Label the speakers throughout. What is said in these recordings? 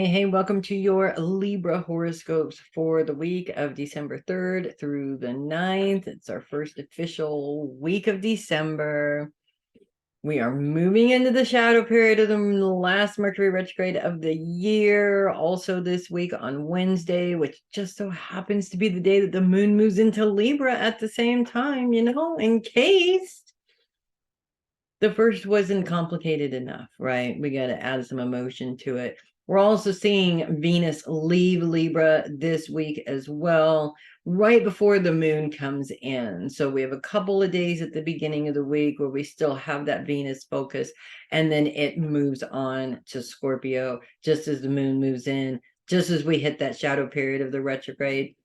Speaker 1: Hey, welcome to your Libra horoscopes for the week of December 3rd through the 9th. It's our first official week of December. We are moving into the shadow period of the last Mercury retrograde of the year. Also this week on Wednesday, which just so happens to be the day that the moon moves into Libra at the same time, in case the first wasn't complicated enough, right? We got to add some emotion to it. We're also seeing Venus leave Libra this week as well, right before the moon comes in. So we have a couple of days at the beginning of the week where we still have that Venus focus, and then it moves on to Scorpio just as the moon moves in, just as we hit that shadow period of the retrograde.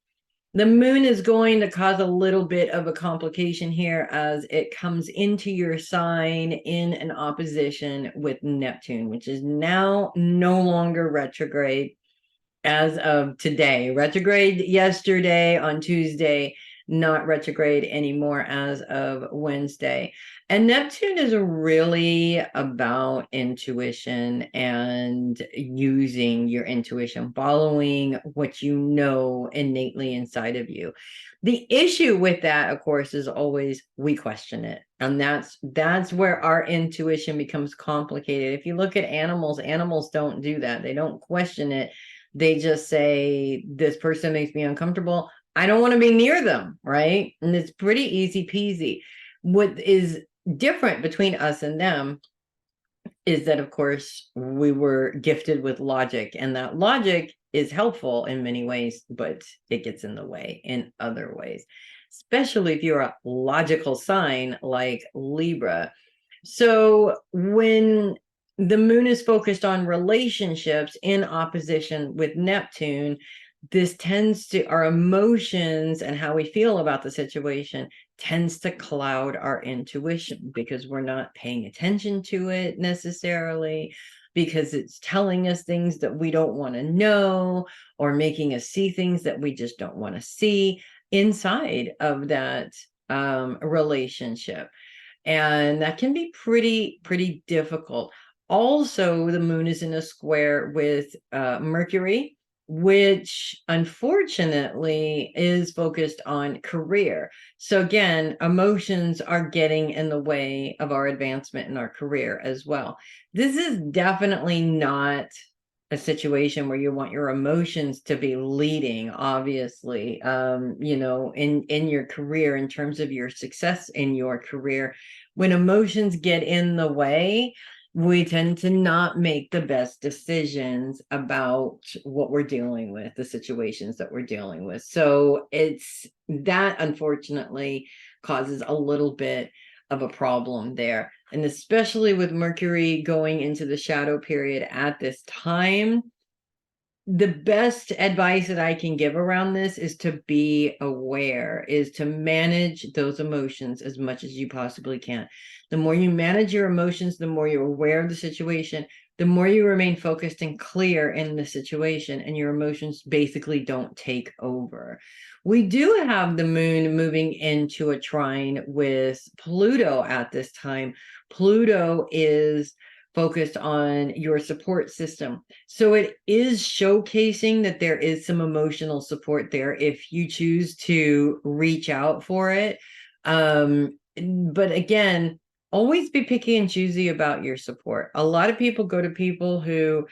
Speaker 1: The moon is going to cause a little bit of a complication here as it comes into your sign in an opposition with Neptune, which is now no longer retrograde as of today. Retrograde yesterday on Tuesday, not retrograde anymore as of Wednesday. And Neptune is really about intuition and using your intuition, following what you know innately inside of you. The issue with that, of course, is always we question it. And that's where our intuition becomes complicated. If you look at animals, animals don't do that. They don't question it. They just say, this person makes me uncomfortable. I don't want to be near them, right? And it's pretty easy peasy. What is different between us and them is that, of course, we were gifted with logic, and that logic is helpful in many ways, but it gets in the way in other ways, especially if you're a logical sign like Libra. So when the moon is focused on relationships in opposition with Neptune, this tends to, our emotions and how we feel about the situation tends to cloud our intuition because we're not paying attention to it necessarily, because it's telling us things that we don't want to know, or making us see things that we just don't want to see inside of that relationship. And that can be pretty difficult. Also, the moon is in a square with Mercury, which unfortunately is focused on career. So again, emotions are getting in the way of our advancement in our career as well. This is definitely not a situation where you want your emotions to be leading, obviously, in your career, in terms of your success in your career. When emotions get in the way, we tend to not make the best decisions about what we're dealing with, the situations that we're dealing with. So it's that, unfortunately, causes a little bit of a problem there. And especially with Mercury going into the shadow period at this time, the best advice that I can give around this is to be aware, is to manage those emotions as much as you possibly can. The more you manage your emotions, the more you're aware of the situation, the more you remain focused and clear in the situation, and your emotions basically don't take over. We do have the moon moving into a trine with Pluto at this time. Pluto is focused on your support system. So it is showcasing that there is some emotional support there if you choose to reach out for it. But again, always be picky and choosy about your support. A lot of people go to people who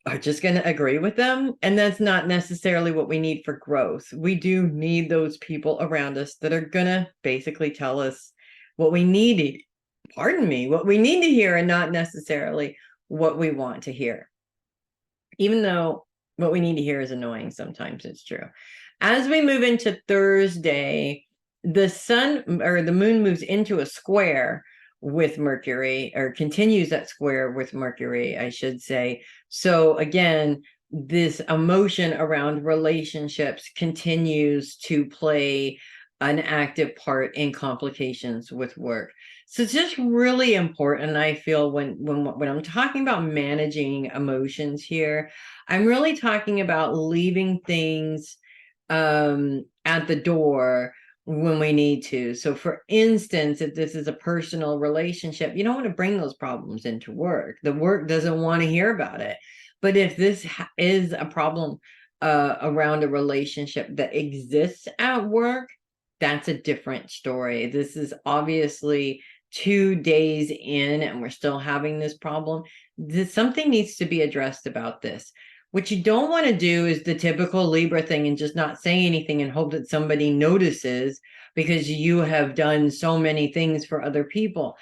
Speaker 1: are just going to agree with them, and that's not necessarily what we need for growth. We do need those people around us that are going to basically tell us what we need, what we need to hear, and not necessarily what we want to hear. Even though what we need to hear is annoying sometimes, it's true. As we move into Thursday, the sun or the moon moves into a square with Mercury, or continues that square with Mercury, I should say. So again, this emotion around relationships continues to play an active part in complications with work. So it's just really important, I feel, when I'm talking about managing emotions here, I'm really talking about leaving things at the door when we need to. So for instance, if this is a personal relationship, you don't want to bring those problems into work. The work doesn't want to hear about it. But if this is a problem around a relationship that exists at work, that's a different story. This is obviously 2 days in and we're still having this problem. Something needs to be addressed about this. What you don't want to do is the typical Libra thing and just not say anything and hope that somebody notices because you have done so many things for other people.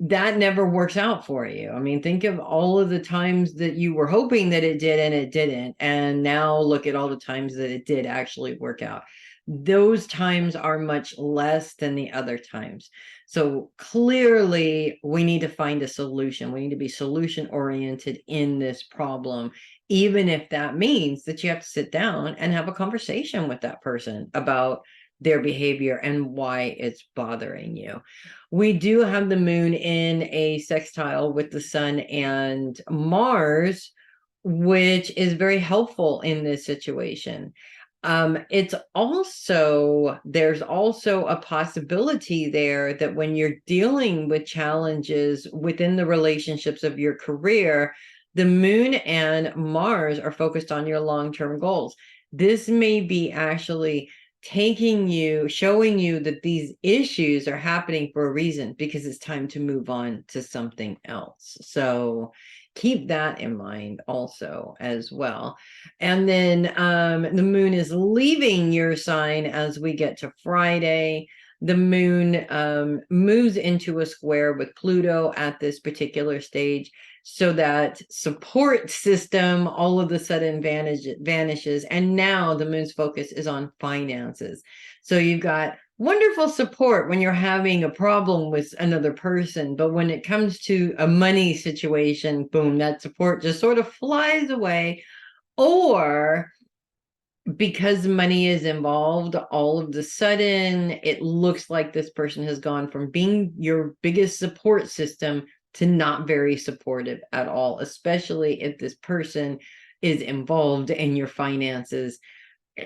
Speaker 1: That never works out for you. I mean, think of all of the times that you were hoping that it did and it didn't. And now look at all the times that it did actually work out. Those times are much less than the other times. So clearly, we need to find a solution. We need to be solution oriented in this problem, even if that means that you have to sit down and have a conversation with that person about their behavior and why it's bothering you. We do have the moon in a sextile with the sun and Mars, which is very helpful in this situation. There's also a possibility there that when you're dealing with challenges within the relationships of your career, the moon and Mars are focused on your long-term goals. This may be actually showing you that these issues are happening for a reason because it's time to move on to something else. So keep that in mind also as well. And then the moon is leaving your sign as we get to Friday. The moon moves into a square with Pluto at this particular stage. So that support system all of a sudden vanishes. And now the moon's focus is on finances. So you've got wonderful support when you're having a problem with another person. But when it comes to a money situation, boom, that support just sort of flies away. Or because money is involved, all of a sudden, it looks like this person has gone from being your biggest support system to not very supportive at all, especially if this person is involved in your finances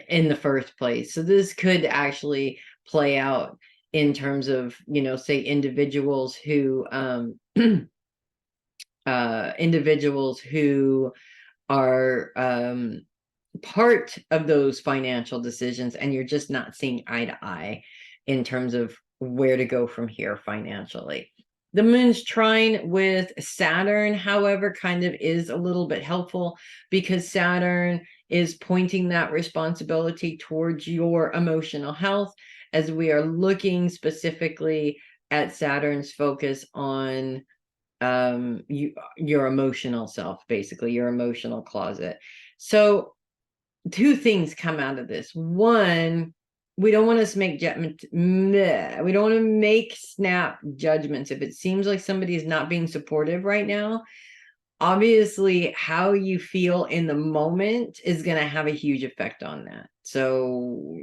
Speaker 1: in the first place. So this could actually play out in terms of, say individuals who are part of those financial decisions, and you're just not seeing eye to eye in terms of where to go from here financially. The moon's trine with Saturn, however, kind of is a little bit helpful because Saturn is pointing that responsibility towards your emotional health, as we are looking specifically at Saturn's focus on your emotional self, basically your emotional closet. So two things come out of this. One, we don't want to make snap judgments. If it seems like somebody is not being supportive right now, obviously how you feel in the moment is going to have a huge effect on that. So,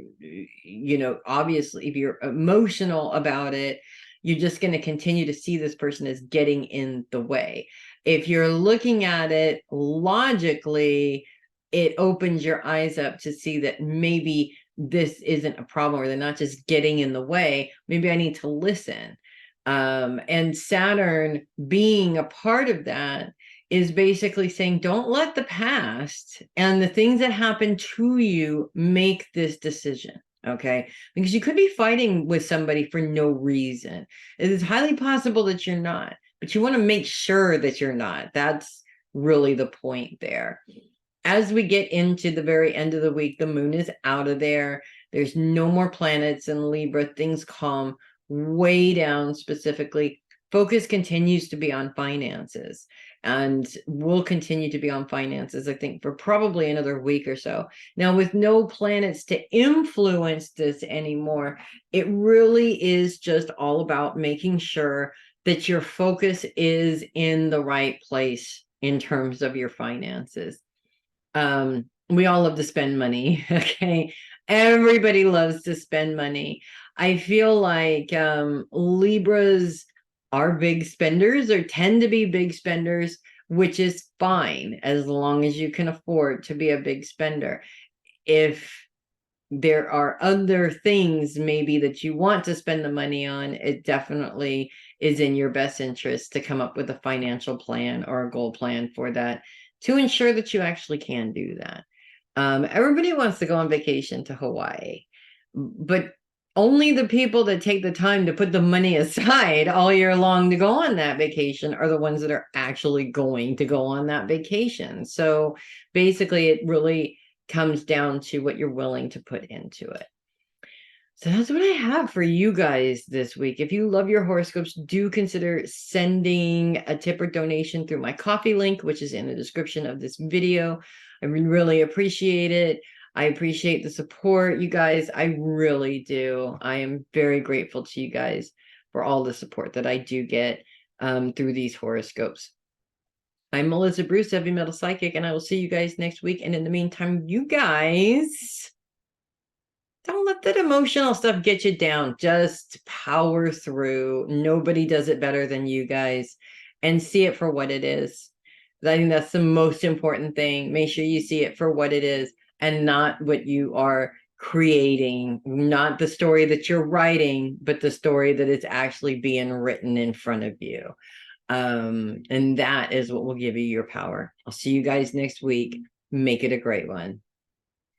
Speaker 1: obviously if you're emotional about it, you're just going to continue to see this person as getting in the way. If you're looking at it logically, it opens your eyes up to see that maybe this isn't a problem, or they're not just getting in the way. Maybe I need to listen. And Saturn being a part of that is basically saying, don't let the past and the things that happen to you make this decision. Okay, because you could be fighting with somebody for no reason. It is highly possible that you're not, but you want to make sure that you're not. That's really the point there. As we get into the very end of the week, the moon is out of there. There's no more planets in Libra. Things calm way down. Specifically, focus continues to be on finances, and will continue to be on finances, I think, for probably another week or so. Now, with no planets to influence this anymore, it really is just all about making sure that your focus is in the right place in terms of your finances. We all love to spend money. Okay, everybody loves to spend money. I feel like Libras are big spenders, or tend to be big spenders, which is fine as long as you can afford to be a big spender. If there are other things maybe that you want to spend the money on, it definitely is in your best interest to come up with a financial plan or a goal plan for that to ensure that you actually can do that. Everybody wants to go on vacation to Hawaii, but only the people that take the time to put the money aside all year long to go on that vacation are the ones that are actually going to go on that vacation. So basically, it really comes down to what you're willing to put into it. So that's what I have for you guys this week. If you love your horoscopes, do consider sending a tip or donation through my coffee link, which is in the description of this video. I really appreciate it. I appreciate the support, you guys. I really do. I am very grateful to you guys for all the support that I do get through these horoscopes. I'm Melissa Bruce, Heavy Metal Psychic, and I will see you guys next week. And in the meantime, you guys, don't let that emotional stuff get you down. Just power through. Nobody does it better than you guys, and see it for what it is. I think that's the most important thing. Make sure you see it for what it is and not what you are creating, not the story that you're writing, but the story that is actually being written in front of you. And that is what will give you your power. I'll see you guys next week. Make it a great one.